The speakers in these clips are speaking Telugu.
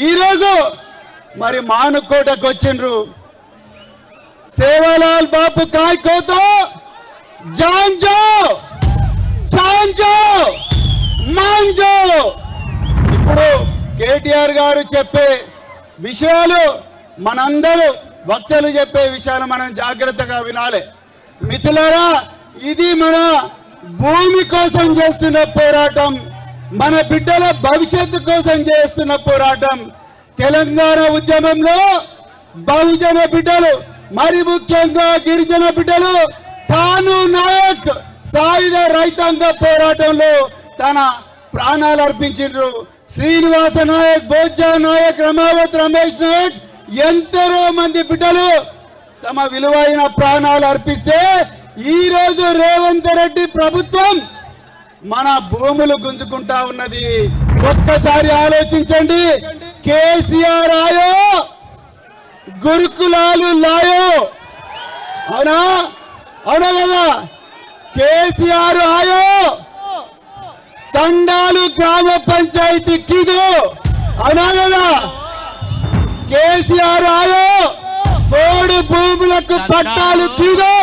ఈరోజు మరి మానుకోటకు వచ్చిండ్రు సేవాలాల్ బాపు కాయకోతో జాంజో చాంజో మాంజో. ఇప్పుడు కేటీఆర్ గారు చెప్పే విషయాలు మనందరూ వక్తలు చెప్పే విషయాలు మనం జాగ్రత్తగా వినాలి మిత్రులారా. ఇది మన భూమి కోసం చేస్తున్న పోరాటం, మన బిడ్డల భవిష్యత్తు కోసం చేస్తున్న పోరాటం. తెలంగాణ ఉద్యమంలో బహుజన బిడ్డలు, మరి ముఖ్యంగా గిరిజన బిడ్డలు తాను నాయక్ సాయుధ రైతాంగ పోరాటంలో తన ప్రాణాలు అర్పించిండ్రు. శ్రీనివాస నాయక్, బోజ్జా నాయక్, రమావత్ రమేష్ నాయక్, ఎందరో మంది బిడ్డలు తమ విలువైన ప్రాణాలు అర్పిస్తే ఈ రోజు రేవంత్ రెడ్డి ప్రభుత్వం మన భూములు గుంజుకుంటా ఉన్నది. ఒక్కసారి ఆలోచించండి. కేసీఆర్ ఆయో, గురుకులాలు లాయో. అవునా అవునా కదా? కేసీఆర్ ఆయో, తండాలు గ్రామ పంచాయతీ కిదు. అవునా కదా? కేసీఆర్ ఆయో, కోడి భూములకు పట్టాలు కిదు.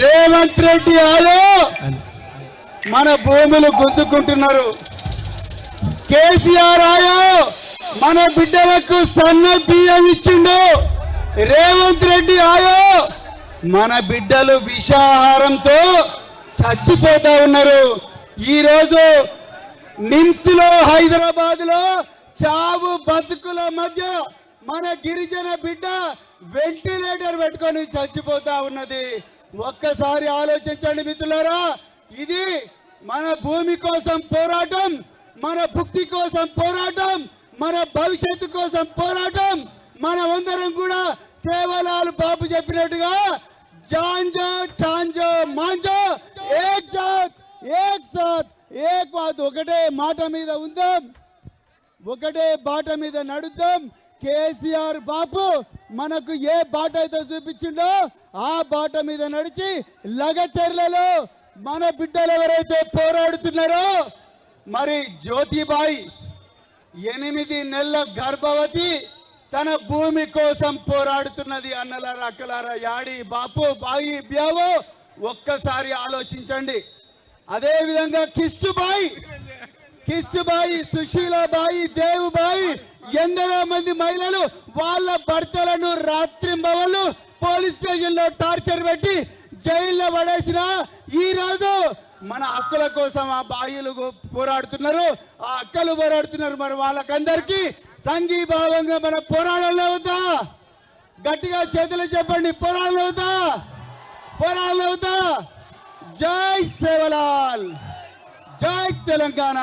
రేవంత్ రెడ్డి ఆయో, మన భూములు గుంజుకుంటున్నారు. కేసీఆర్ ఆయో, మన బిడ్డలకు సన్న బియ్యం ఇచ్చిండు. రేవంత్ రెడ్డి ఆయో, మన బిడ్డలు విషాహారంతో చచ్చిపోతా ఉన్నారు. ఈరోజు నిమ్స్ లో, హైదరాబాద్ లో చావు బతుకుల మధ్య మన గిరిజన బిడ్డ వెంటిలేటర్ పెట్టుకొని చచ్చిపోతా ఉన్నది. ఒక్కసారి ఆలోచించండి మిత్రులారా. ఇది మన భూమి కోసం పోరాటం, మన భుక్తి కోసం పోరాటం, మన భవిష్యత్తు కోసం పోరాటం. మనమందరం కూడా సేవలాల్ బాబు చెప్పినట్టుగా జాంజో చాంజో మాంజో, ఏక్ జాత్ ఏక్ సాత్ ఏక్ బాత్, ఒకటే మాట మీద ఉందాం, ఒకటే బాట మీద నడుద్దాం. కేసీఆర్ బాపు మనకు ఏ బాట అయితే చూపించిండో ఆ బాట మీద నడిచి లగచర్లలో మన బిడ్డలు ఎవరైతే పోరాడుతున్నారో, మరి జ్యోతిబాయి 8 నెలల గర్భవతి తన భూమి కోసం పోరాడుతున్నది. అన్నలారా, అక్కలారా, యాడి బాపు బాయి బ్యావో ఒక్కసారి ఆలోచించండి. అదే విధంగా కిష్టుబాయి, సుశీలాబాయి, దేవుబాయి, ఎందరో మంది మహిళలు వాళ్ళ భర్తలను రాత్రింబవళ్ళు పోలీస్ స్టేషన్ లో టార్చర్ పెట్టి జైల్లో పడేసిన ఈ రోజు మన హక్కుల కోసం ఆ బాయిలు పోరాడుతున్నారు, ఆ అక్కలు పోరాడుతున్నారు. మరి వాళ్ళకందరికీ సంఘీభావంగా మన పోరాడంలో అవుతా, గట్టిగా చేతులు చెప్పండి, పోరాడంలో అవుతా, పోరాడంలో అవుతా. జై సేవలాల్, జై తెలంగాణ.